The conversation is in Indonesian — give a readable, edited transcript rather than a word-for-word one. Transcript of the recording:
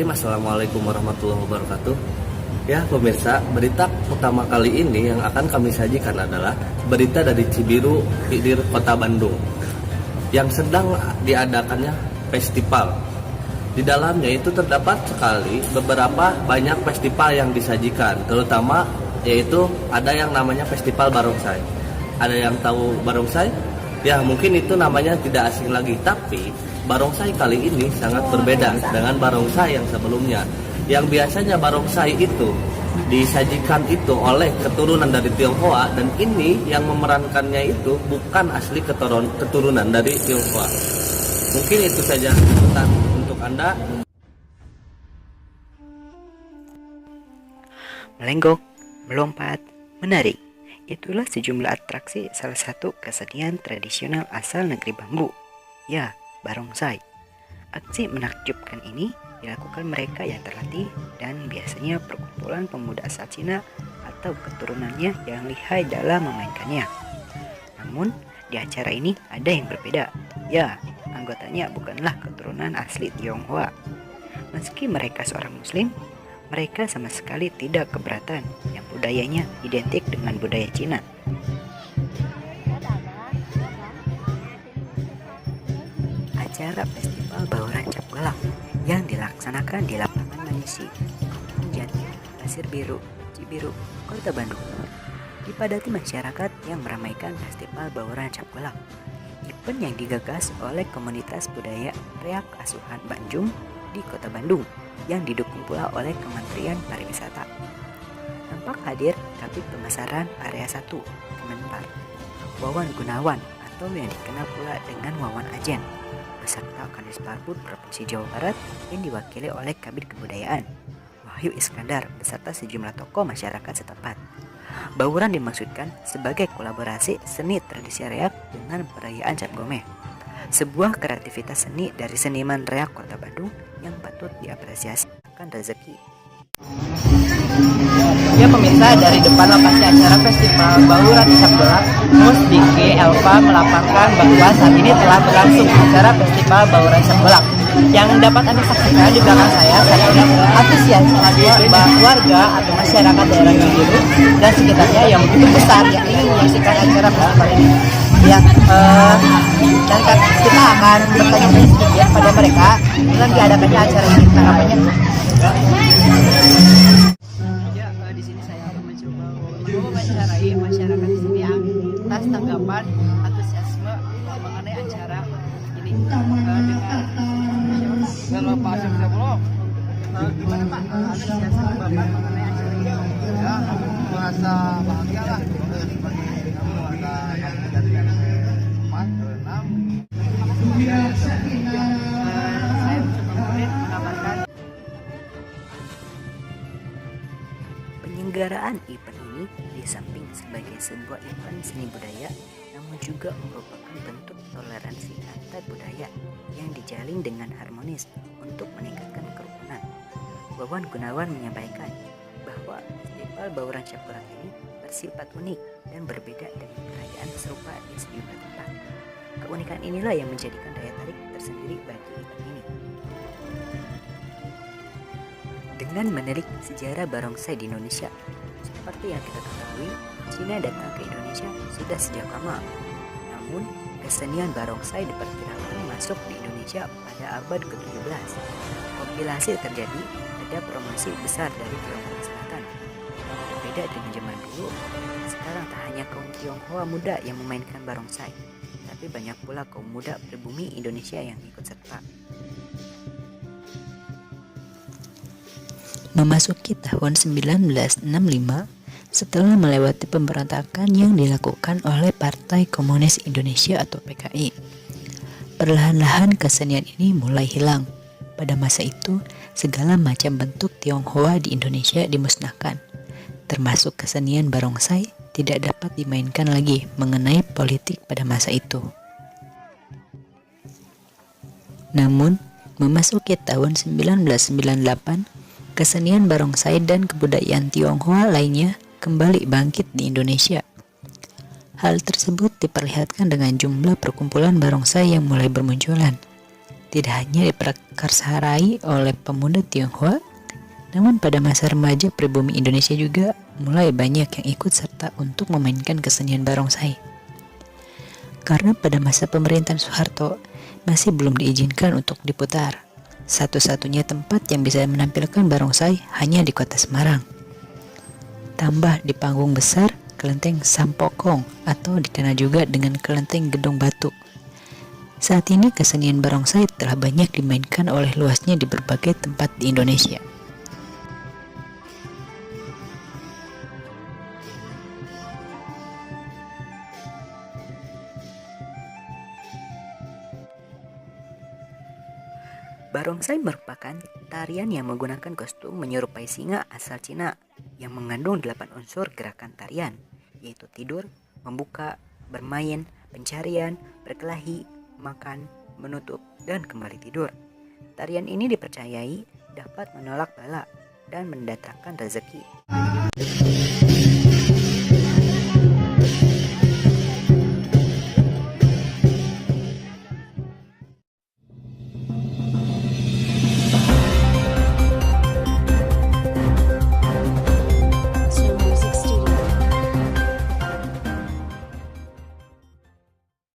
Bismillahirrahmanirrahim. Assalamualaikum warahmatullahi wabarakatuh. Ya pemirsa, berita pertama kali ini yang akan kami sajikan adalah berita dari Cibiru, Hilir, Kota Bandung, yang sedang diadakannya festival. Di dalamnya itu terdapat sekali beberapa banyak festival yang disajikan, terutama yaitu ada yang namanya Festival Barongsai. Ada yang tahu Barongsai? Ya mungkin itu namanya tidak asing lagi, tapi barongsai kali ini sangat berbeda dengan barongsai yang sebelumnya. Yang biasanya barongsai itu disajikan itu oleh keturunan dari Tionghoa, dan ini yang memerankannya itu bukan asli keturunan dari Tionghoa. Mungkin itu saja liputan untuk Anda. Melenggok, melompat, menari. Itulah sejumlah atraksi salah satu kesenian tradisional asal negeri bambu. Ya, barongsai. Aksi menakjubkan ini dilakukan mereka yang terlatih dan biasanya perkumpulan pemuda asal Cina atau keturunannya yang lihai dalam memainkannya. Namun, di acara ini ada yang berbeda. Ya, anggotanya bukanlah keturunan asli Tionghoa. Meski mereka seorang muslim, mereka sama sekali tidak keberatan yang budayanya identik dengan budaya Cina. Acara Festival Bauran Cap Gelap yang dilaksanakan di lapangan Manisi, Jati, Pasir Biru, Cibiru, Kota Bandung, dipadati masyarakat yang meramaikan Festival Bauran Cap Gelap. Event yang digagas oleh komunitas budaya Reak Asuhan Banjung di Kota Bandung yang didukung pula oleh Kementerian Pariwisata. Tampak hadir Kabid Pemasaran Area 1 Kemenpar, Wawan Gunawan atau yang dikenal pula dengan Wawan Ajen, beserta Kadis Parbud Provinsi Jawa Barat yang diwakili oleh Kabid Kebudayaan Wahyu Iskandar beserta sejumlah tokoh masyarakat setempat. Bauran dimaksudkan sebagai kolaborasi seni tradisi Reak dengan perayaan Cap Gomeh, sebuah kreativitas seni dari seniman Reak Kota Bandung yang patut diapresiasi akan rezeki. Ya pemirsa, dari depan lokasi acara Festival Bauran Cap Gelap, Musdiki Elva melapangkan bahwa saat ini telah berlangsung acara Festival Bauran Cap Gelap. Yang dapat Anda saksikan di belakang saya adalah antusias warga atau masyarakat daerah Cibiru dan sekitarnya yang begitu besar yang ingin menyaksikan acara festival ini. Ya, dan kita akan bertanya sedikit pada mereka dengan diadakannya acara ini, tanggapannya. Ya, di sini saya akan mencoba mewawancarai masyarakat di sini atas tanggapan antusiasme mengenai acara ini. Dengan Pak Syamsia Bulog, gimana Pak antusiasme Bapak mengenai acara ini? Ya, merasa bahagia lah bagi warga dari 4 ke 6. Saya mencoba mengabarkan Penyelenggaraan event ini di samping sebagai sebuah event seni budaya, namun juga merupakan bentuk toleransi antar budaya yang dijalin dengan harmonis untuk meningkatkan kerukunan. Wawan Gunawan menyampaikan bahwa Festival Bauran Cap Gelap ini bersifat unik dan berbeda dengan perayaan serupa di sejumlah tempat. Keunikan inilah yang menjadikan daya tarik tersendiri bagi event ini. Dengan menelik sejarah barongsai di Indonesia, seperti yang kita ketahui, Cina datang ke Indonesia sudah sejak lama. Namun, kesenian barongsai diperkirakan masuk di Indonesia pada abad ke-17. Kompilasi terjadi ada promosi besar dari Tionghoa Selatan. Berbeda dengan zaman dulu, sekarang tak hanya kaum Tionghoa muda yang memainkan barongsai, tapi banyak pula kaum muda pribumi Indonesia yang ikut serta. Memasuki tahun 1965, setelah melewati pemberontakan yang dilakukan oleh Partai Komunis Indonesia atau PKI, perlahan-lahan kesenian ini mulai hilang. Pada masa itu, segala macam bentuk Tionghoa di Indonesia dimusnahkan, termasuk kesenian barongsai tidak dapat dimainkan lagi mengenai politik pada masa itu. Namun, memasuki tahun 1998, kesenian barongsai dan kebudayaan Tionghoa lainnya kembali bangkit di Indonesia. Hal tersebut diperlihatkan dengan jumlah perkumpulan barongsai yang mulai bermunculan. tidak hanya diperakarsai oleh pemuda Tionghoa, namun pada masa remaja pribumi Indonesia juga mulai banyak yang ikut serta untuk memainkan kesenian barongsai. Karena pada masa pemerintahan Soeharto masih belum diizinkan untuk diputar. Satu-satunya tempat yang bisa menampilkan barongsai hanya di kota Semarang. Tambah di panggung besar kelenteng Sampokong atau dikenal juga dengan kelenteng Gedong Batu. Saat ini kesenian barongsai telah banyak dimainkan oleh luasnya di berbagai tempat di Indonesia. Barongsai merupakan tarian yang menggunakan kostum menyerupai singa asal Cina yang mengandung 8 unsur gerakan tarian, yaitu tidur, membuka, bermain, pencarian, berkelahi, makan, menutup, dan kembali tidur. Tarian ini dipercayai dapat menolak bala dan mendatangkan rezeki.